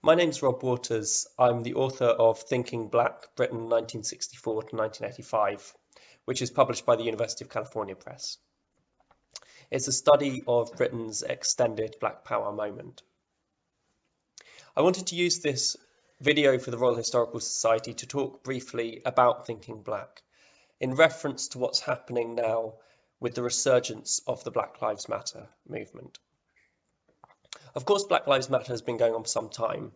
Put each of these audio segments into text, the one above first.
My name's Rob Waters. I'm the author of Thinking Black, Britain 1964 to 1985, which is published by the University of California Press. It's a study of Britain's extended Black Power moment. I wanted to use this video for the Royal Historical Society to talk briefly about Thinking Black in reference to what's happening now with the resurgence of the Black Lives Matter movement. Of course, Black Lives Matter has been going on for some time,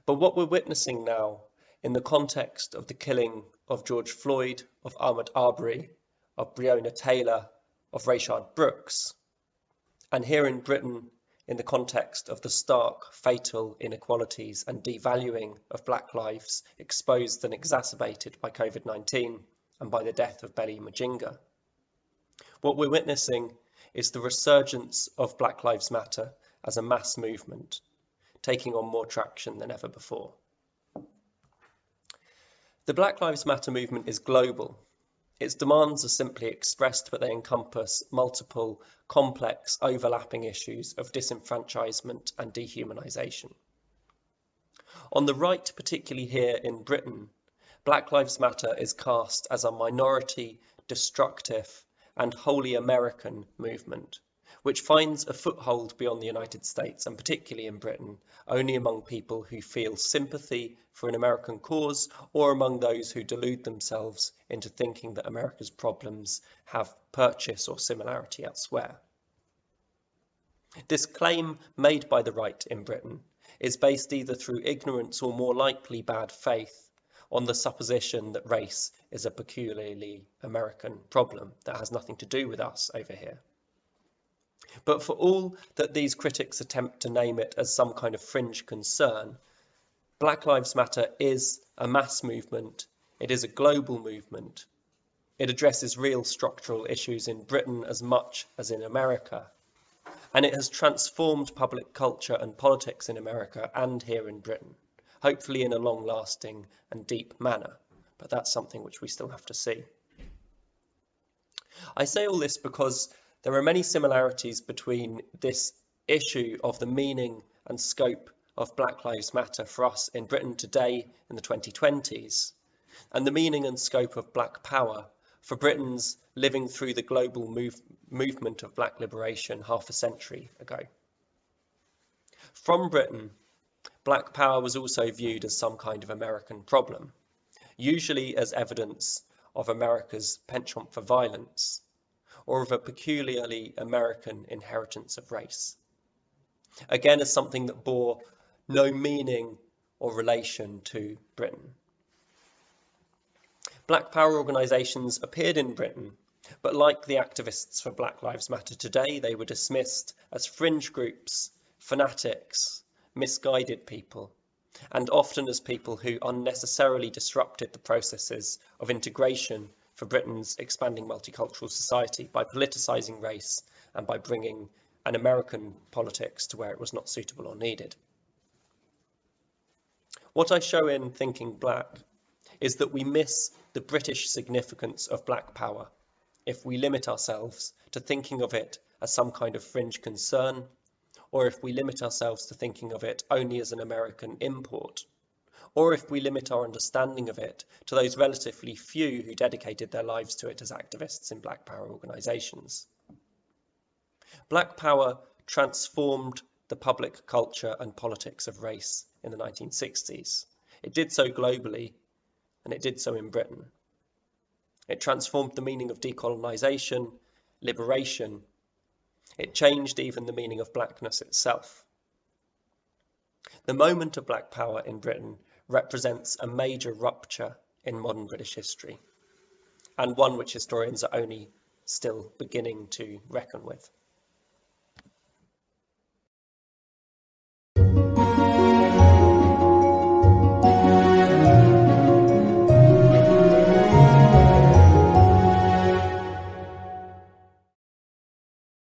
but what we're witnessing now in the context of the killing of George Floyd, of Ahmaud Arbery, of Breonna Taylor, of Rayshard Brooks, and here in Britain in the context of the stark, fatal inequalities and devaluing of Black lives exposed and exacerbated by COVID-19 and by the death of Belly Mujinga. What we're witnessing is the resurgence of Black Lives Matter as a mass movement, taking on more traction than ever before. The Black Lives Matter movement is global. Its demands are simply expressed, but they encompass multiple, complex, overlapping issues of disenfranchisement and dehumanisation. On the right, particularly here in Britain, Black Lives Matter is cast as a minority, destructive, and wholly American movement, which finds a foothold beyond the United States, and particularly in Britain, only among people who feel sympathy for an American cause, or among those who delude themselves into thinking that America's problems have purchase or similarity elsewhere. This claim made by the right in Britain is based either through ignorance or more likely bad faith on the supposition that race is a peculiarly American problem that has nothing to do with us over here. But for all that these critics attempt to name it as some kind of fringe concern, Black Lives Matter is a mass movement. It is a global movement. It addresses real structural issues in Britain as much as in America. And it has transformed public culture and politics in America and here in Britain, hopefully in a long-lasting and deep manner. But that's something which we still have to see. I say all this because there are many similarities between this issue of the meaning and scope of Black Lives Matter for us in Britain today in the 2020s, and the meaning and scope of Black Power for Britons living through the global movement of Black liberation half a century ago. From Britain, Black Power was also viewed as some kind of American problem, usually as evidence of America's penchant for violence, or of a peculiarly American inheritance of race. Again, as something that bore no meaning or relation to Britain. Black Power organisations appeared in Britain, but like the activists for Black Lives Matter today, they were dismissed as fringe groups, fanatics, misguided people, and often as people who unnecessarily disrupted the processes of integration for Britain's expanding multicultural society by politicising race and by bringing an American politics to where it was not suitable or needed. What I show in Thinking Black is that we miss the British significance of Black Power if we limit ourselves to thinking of it as some kind of fringe concern, or if we limit ourselves to thinking of it only as an American import, or if we limit our understanding of it to those relatively few who dedicated their lives to it as activists in Black Power organisations. Black Power transformed the public culture and politics of race in the 1960s. It did so globally, and it did so in Britain. It transformed the meaning of decolonisation, liberation. It changed even the meaning of blackness itself. The moment of Black Power in Britain represents a major rupture in modern British history, and one which historians are only still beginning to reckon with.